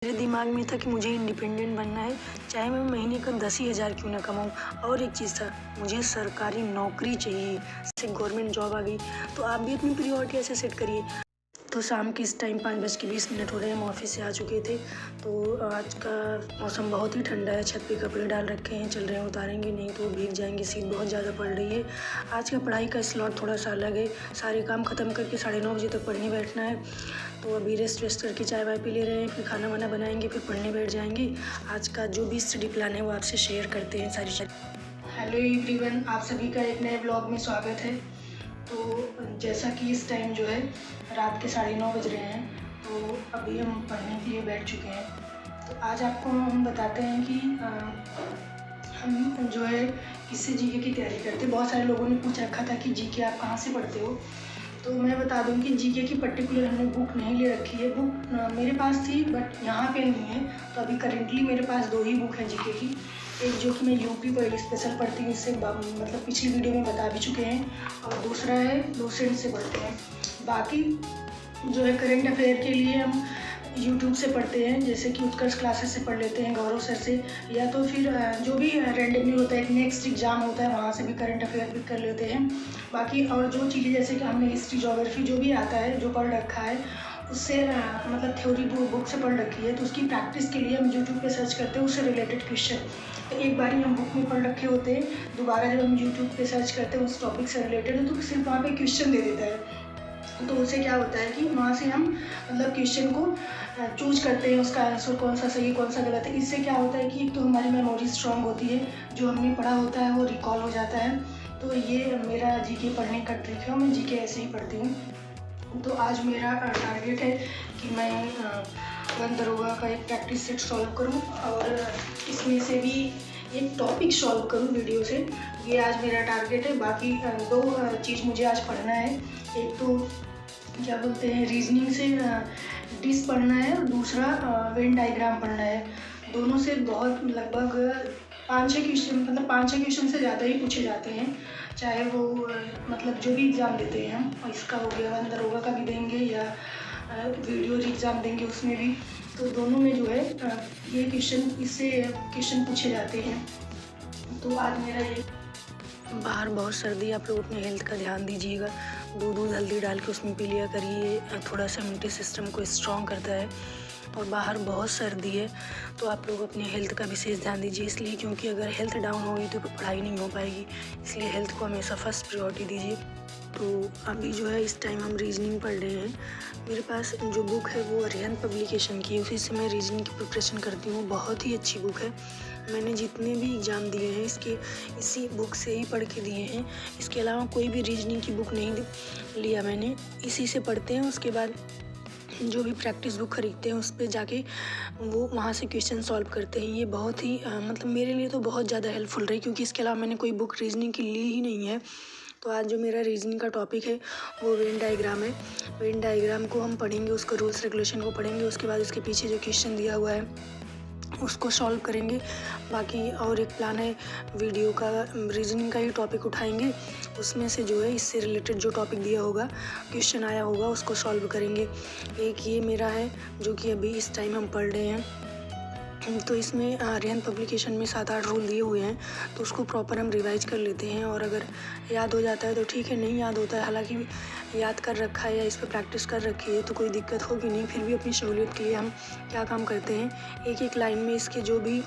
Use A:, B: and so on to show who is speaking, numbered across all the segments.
A: मेरे दिमाग में था कि मुझे इंडिपेंडेंट बनना है, चाहे मैं महीने का 10,000 क्यों ना कमाऊँ। और एक चीज़ था, मुझे सरकारी नौकरी चाहिए, जैसे गवर्नमेंट जॉब आ गई। तो आप भी अपनी प्रायोरिटी ऐसे सेट करिए। तो शाम के इस टाइम 5:20 हो रहे हैं, हम ऑफिस से आ चुके थे। तो आज का मौसम बहुत ही ठंडा है, छत पे कपड़े डाल रखे हैं, चल रहे हैं, उतारेंगे नहीं तो भीग जाएंगे, शीत बहुत ज़्यादा पड़ रही है। आज का पढ़ाई का स्लॉट थोड़ा सा अलग है, सारे काम ख़त्म करके 9:30 बजे तक पढ़ने बैठना है। तो अभी रेस्ट वेस्ट करके चाय वाय पी ले रहे हैं, फिर खाना वाना बनाएंगे, फिर पढ़ने बैठ जाएंगे। आज का जो भी स्टडी प्लान है वो आपसे शेयर करते हैं सारी। हेलो एवरीवन, आप सभी का एक नए ब्लॉग में स्वागत है। तो जैसा कि इस टाइम जो है रात के 9:30 बज रहे हैं, तो अभी हम पढ़ने के लिए बैठ चुके हैं। तो आज आपको हम बताते हैं कि हम जो है किससे जीके की तैयारी करते हैं। बहुत सारे लोगों ने पूछ रखा था कि जीके आप कहाँ से पढ़ते हो। तो मैं बता दूं कि जीके की पर्टिकुलर हमने बुक नहीं ले रखी है। बुक मेरे पास थी बट यहाँ पे नहीं है। तो अभी करेंटली मेरे पास 2 ही बुक है जीके की। एक जो कि मैं यूपी पर स्पेशल पढ़ती हूँ, इससे मतलब पिछली वीडियो में बता भी चुके हैं, और दूसरा है डोसेंट से पढ़ते हैं। बाकी जो है करंट अफेयर के लिए हम यूट्यूब से पढ़ते हैं, जैसे कि उत्कर्ष क्लासेस से पढ़ लेते हैं, गौरव सर से, या तो फिर जो भी रैंडमली होता है, एक नेक्स्ट एग्जाम होता है वहाँ से भी करंट अफेयर पिक कर लेते हैं। बाकी और जो चीज़ें जैसे कि हमने हिस्ट्री जोग्राफी जो भी आता है, जो पढ़ रखा है, उससे मतलब थ्योरी बुक से पढ़ रखी है, तो उसकी प्रैक्टिस के लिए हम यूट्यूब पे सर्च करते हैं उससे रिलेटेड क्वेश्चन। तो एक बार ही हम बुक में पढ़ रखे होते हैं, दोबारा जब हम यूट्यूब पे सर्च करते हैं उस टॉपिक से रिलेटेड, तो सिर्फ वहाँ पे क्वेश्चन दे देता है। तो उससे क्या होता है कि वहाँ से हम मतलब क्वेश्चन को चूज करते हैं, उसका आंसर कौन सा सही कौन सा गलत है। इससे क्या होता है कि एक तो हमारी मेमोरी स्ट्रांग होती है, जो हमने पढ़ा होता है वो रिकॉल हो जाता है। तो ये मेरा जीके पढ़ने का ट्रिक है, मैं जीके ऐसे ही पढ़ती हूँ। तो आज मेरा टारगेट है कि मैं वन दरोगा का एक प्रैक्टिस सेट सॉल्व करूँ, और इसमें से भी एक टॉपिक सॉल्व करूँ वीडियो से। ये आज मेरा टारगेट है। बाकी 2 चीज़ मुझे आज पढ़ना है। एक तो क्या बोलते हैं, रीजनिंग से डिस पढ़ना है, और दूसरा वेन डायग्राम पढ़ना है। दोनों से बहुत लगभग 5-6 क्वेश्चन, मतलब 5-6 क्वेश्चन से ज़्यादा ही पूछे जाते हैं, चाहे वो मतलब जो भी एग्ज़ाम देते हैं हम, और इसका हो गया वन दरोगा का भी देंगे या वीडियो एग्ज़ाम देंगे उसमें भी। तो दोनों में जो है ये क्वेश्चन, इससे क्वेश्चन पूछे जाते हैं। तो आज मेरा ये, बाहर बहुत सर्दी, आप लोग अपने हेल्थ का ध्यान दीजिएगा। दूध हल्दी डाल के उसमें पी लिया करिए, थोड़ा सा इम्यूनिटी सिस्टम को स्ट्रॉन्ग करता है। और बाहर बहुत सर्दी है, तो आप लोग अपने हेल्थ का विशेष ध्यान दीजिए, इसलिए क्योंकि अगर हेल्थ डाउन होगी तो पढ़ाई नहीं हो पाएगी, इसलिए हेल्थ को हमेशा फर्स्ट प्रायोरिटी दीजिए। तो अभी जो है इस टाइम हम रीजनिंग पढ़ रहे हैं। मेरे पास जो बुक है वो अरिहंत पब्लिकेशन की है, उसी से मैं रीजनिंग की प्रिपरेशन करती हूँ। बहुत ही अच्छी बुक है, मैंने जितने भी एग्ज़ाम दिए हैं इसके इसी बुक से ही पढ़ के दिए हैं। इसके अलावा कोई भी रीजनिंग की बुक नहीं लिया मैंने, इसी से पढ़ते हैं। उसके बाद जो भी प्रैक्टिस बुक खरीदते हैं उस पर जाके वो वहाँ से क्वेश्चन सॉल्व करते हैं। ये बहुत ही मतलब मेरे लिए तो बहुत ज़्यादा हेल्पफुल रही, क्योंकि इसके अलावा मैंने कोई बुक रीजनिंग की ली ही नहीं है। तो आज जो मेरा रीजनिंग का टॉपिक है वो वेन डायग्राम है। वेन डायग्राम को हम पढ़ेंगे, उसका रूल्स रेगुलेशन को पढ़ेंगे, उसके बाद उसके पीछे जो क्वेश्चन दिया हुआ है उसको सॉल्व करेंगे। बाकी और एक प्लान है, वीडियो का रीजनिंग का ही टॉपिक उठाएंगे, उसमें से जो है इससे रिलेटेड जो टॉपिक दिया होगा, क्वेश्चन आया होगा, उसको सॉल्व करेंगे। एक ये मेरा है जो कि अभी इस टाइम हम पढ़ रहे हैं। तो इसमें अरिहंत पब्लिकेशन में 7-8 रूल दिए हुए हैं, तो उसको प्रॉपर हम रिवाइज कर लेते हैं, और अगर याद हो जाता है तो ठीक है, नहीं याद होता है, हालांकि याद कर रखा है या इस पर प्रैक्टिस कर रखी है तो कोई दिक्कत होगी नहीं। फिर भी अपनी सहूलियत के लिए हम क्या काम करते हैं, एक एक लाइन में इसके जो भी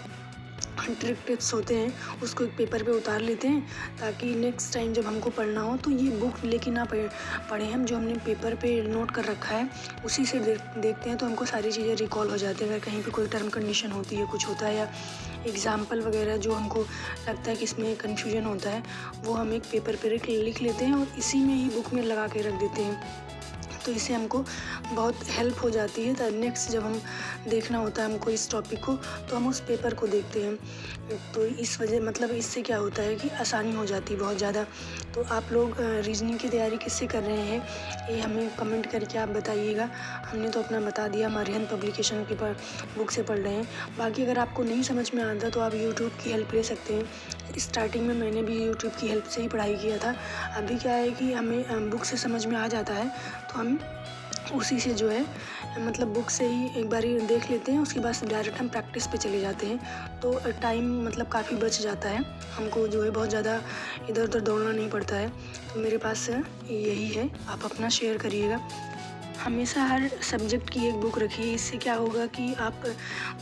A: ट्रिक टिप्स होते हैं उसको एक पेपर पे उतार लेते हैं, ताकि नेक्स्ट टाइम जब हमको पढ़ना हो तो ये बुक लेके ना पढ़ें हम, जो हमने पेपर पे नोट कर रखा है उसी से देखते हैं तो हमको सारी चीज़ें रिकॉल हो जाती हैं। अगर कहीं पे कोई टर्म कंडीशन होती है, कुछ होता है, या एग्जाम्पल वगैरह जो हमको लगता है कि इसमें कन्फ्यूजन होता है, वो हम एक पेपर पे लिख लेते हैं और इसी में ही बुक में लगा के रख देते हैं। तो इससे हमको बहुत हेल्प हो जाती है। तो नेक्स्ट जब हम देखना होता है हमको इस टॉपिक को, तो हम उस पेपर को देखते हैं। तो इस वजह मतलब इससे क्या होता है कि आसानी हो जाती है बहुत ज़्यादा। तो आप लोग रीजनिंग की तैयारी किससे कर रहे हैं ये हमें कमेंट करके आप बताइएगा। हमने तो अपना बता दिया, हम अरिहंत पब्लिकेशन की बुक से पढ़ रहे हैं। बाकी अगर आपको नहीं समझ में आता तो आप यूट्यूब की हेल्प ले सकते हैं। स्टार्टिंग में मैंने भी यूट्यूब की हेल्प से ही पढ़ाई किया था। अभी क्या है कि हमें बुक से समझ में आ जाता है, तो हम उसी से जो है मतलब बुक से ही एक बारी देख लेते हैं, उसके बाद डायरेक्ट हम प्रैक्टिस पे चले जाते हैं। तो टाइम मतलब काफ़ी बच जाता है, हमको जो है बहुत ज़्यादा इधर उधर दौड़ना नहीं पड़ता है। तो मेरे पास यही है, आप अपना शेयर करिएगा। हमेशा हर सब्जेक्ट की एक बुक रखिए, इससे क्या होगा कि आप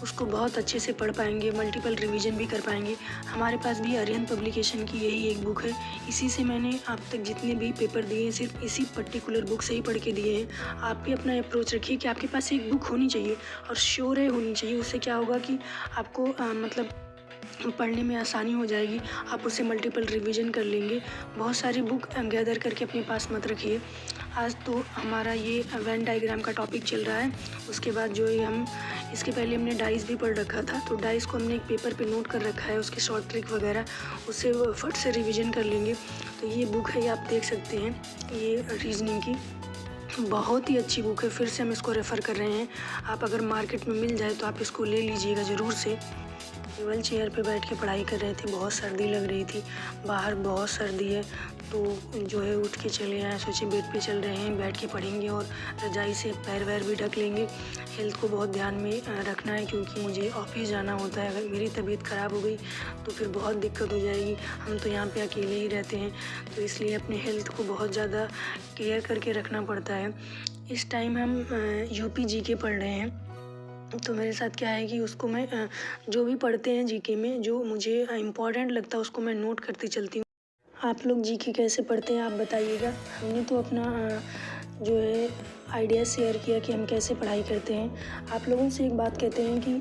A: उसको बहुत अच्छे से पढ़ पाएंगे, मल्टीपल रिवीजन भी कर पाएंगे। हमारे पास भी अरिहंत पब्लिकेशन की यही एक बुक है, इसी से मैंने अब तक जितने भी पेपर दिए हैं सिर्फ इसी पर्टिकुलर बुक से ही पढ़ के दिए हैं। आप भी अपना अप्रोच रखिए कि आपके पास एक बुक होनी चाहिए और श्योर है होनी चाहिए। उससे क्या होगा कि आपको मतलब पढ़ने में आसानी हो जाएगी, आप उससे मल्टीपल रिवीजन कर लेंगे। बहुत सारी बुक गैदर करके अपने पास मत रखिए। आज तो हमारा ये वेन डायग्राम का टॉपिक चल रहा है, उसके बाद जो है हम इसके पहले हमने डाइस भी पढ़ रखा था, तो डाइस को हमने एक पेपर पे नोट कर रखा है, उसके शॉर्ट ट्रिक वगैरह उससे फट से रिवीजन कर लेंगे। तो ये बुक है, ये आप देख सकते हैं, ये रीजनिंग की बहुत ही अच्छी बुक है। फिर से हम इसको रेफ़र कर रहे हैं, आप अगर मार्केट में मिल जाए तो आप इसको ले लीजिएगा ज़रूर से। टेबल चेयर पे बैठ के पढ़ाई कर रहे थे, बहुत सर्दी लग रही थी, बाहर बहुत सर्दी है, तो जो है उठ के चले आए, सोचे बेड पे चल रहे हैं, बैठ के पढ़ेंगे और रजाई से पैर वैर भी ढक लेंगे। हेल्थ को बहुत ध्यान में रखना है, क्योंकि मुझे ऑफिस जाना होता है। अगर मेरी तबीयत ख़राब हो गई तो फिर बहुत दिक्कत हो जाएगी। हम तो यहाँ पे अकेले ही रहते हैं, तो इसलिए अपने हेल्थ को बहुत ज़्यादा केयर करके रखना पड़ता है। इस टाइम हम यूपी जीके पढ़ रहे हैं, तो मेरे साथ क्या है कि उसको मैं जो भी पढ़ते हैं जीके में, जो मुझे इम्पोर्टेंट लगता है उसको मैं नोट करती चलती हूँ। आप लोग जीके कैसे पढ़ते हैं आप बताइएगा। हमने तो अपना जो है आइडिया शेयर किया कि हम कैसे पढ़ाई करते हैं। आप लोगों से एक बात कहते हैं कि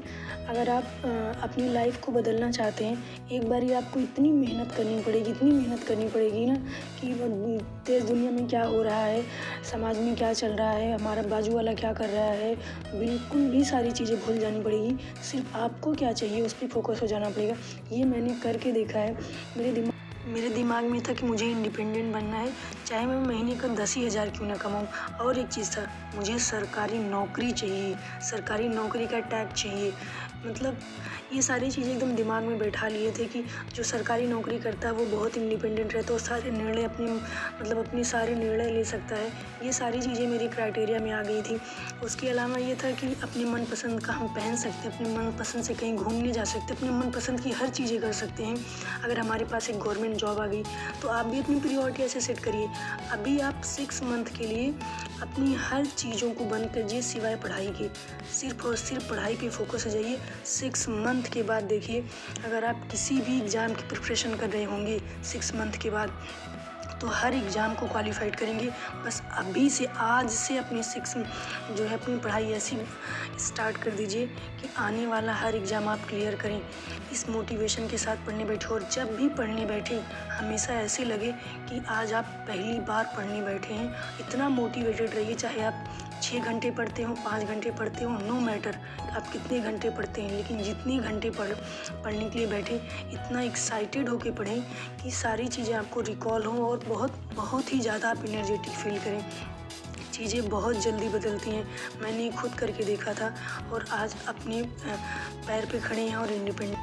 A: अगर आप अपनी लाइफ को बदलना चाहते हैं, एक बारी आपको इतनी मेहनत करनी पड़ेगी, इतनी मेहनत करनी पड़ेगी ना कि देश दुनिया में क्या हो रहा है, समाज में क्या चल रहा है, हमारा बाजू वाला क्या कर रहा है, बिल्कुल भी सारी चीज़ें भूल जानी पड़ेगी। सिर्फ आपको क्या चाहिए उस पर फोकस हो जाना पड़ेगा। ये मैंने करके देखा है। मेरे दिमाग में था कि मुझे इंडिपेंडेंट बनना है, चाहे मैं महीने का 10,000 क्यों ना कमाऊँ। और एक चीज़ था, मुझे सरकारी नौकरी चाहिए, सरकारी नौकरी का टैग चाहिए। मतलब ये सारी चीज़ें एकदम दिमाग में बैठा लिए थे कि जो सरकारी नौकरी करता है वो बहुत इंडिपेंडेंट रहता है और सारे निर्णय अपने सारे निर्णय ले सकता है। ये सारी चीज़ें मेरी क्राइटेरिया में आ गई थी। उसके अलावा ये था कि अपने मनपसंद का हम पहन सकते हैं, अपने मनपसंद से कहीं घूमने जा सकते हैं, अपने मनपसंद की हर चीज़ें कर सकते हैं। अगर हमारे पास एक गवर्नमेंट जॉब आ गई तो आप भी अपनी प्रायोरिटी ऐसे सेट करिए। अभी आप 6 मंथ के लिए अपनी हर चीज़ों को बंद कीजिए सिवाय पढ़ाई के, सिर्फ और सिर्फ पढ़ाई पे फोकस हो जाइए। 6 मंथ के बाद देखिए, अगर आप किसी भी एग्ज़ाम की प्रिपरेशन कर रहे होंगे 6 मंथ के बाद, तो हर एग्ज़ाम को क्वालिफाइड करेंगे। बस अभी से, आज से अपनी जो है अपनी पढ़ाई ऐसी स्टार्ट कर दीजिए कि आने वाला हर एग्ज़ाम आप क्लियर करें। इस मोटिवेशन के साथ पढ़ने बैठे, और जब भी पढ़ने बैठे हमेशा ऐसे लगे कि आज आप पहली बार पढ़ने बैठे हैं। इतना मोटिवेटेड रहिए, चाहे आप 6 घंटे पढ़ते हो, 5 घंटे पढ़ते हो, नो मैटर आप कितने घंटे पढ़ते हैं, लेकिन जितने घंटे पढ़ने के लिए बैठे, इतना एक्साइटेड होके पढ़ें कि सारी चीज़ें आपको रिकॉल हों और बहुत ही ज़्यादा आप एनर्जेटिक फील करें। चीज़ें बहुत जल्दी बदलती हैं, मैंने खुद करके देखा था और आज अपने पैर पे खड़े हैं और इंडिपेंडेंट।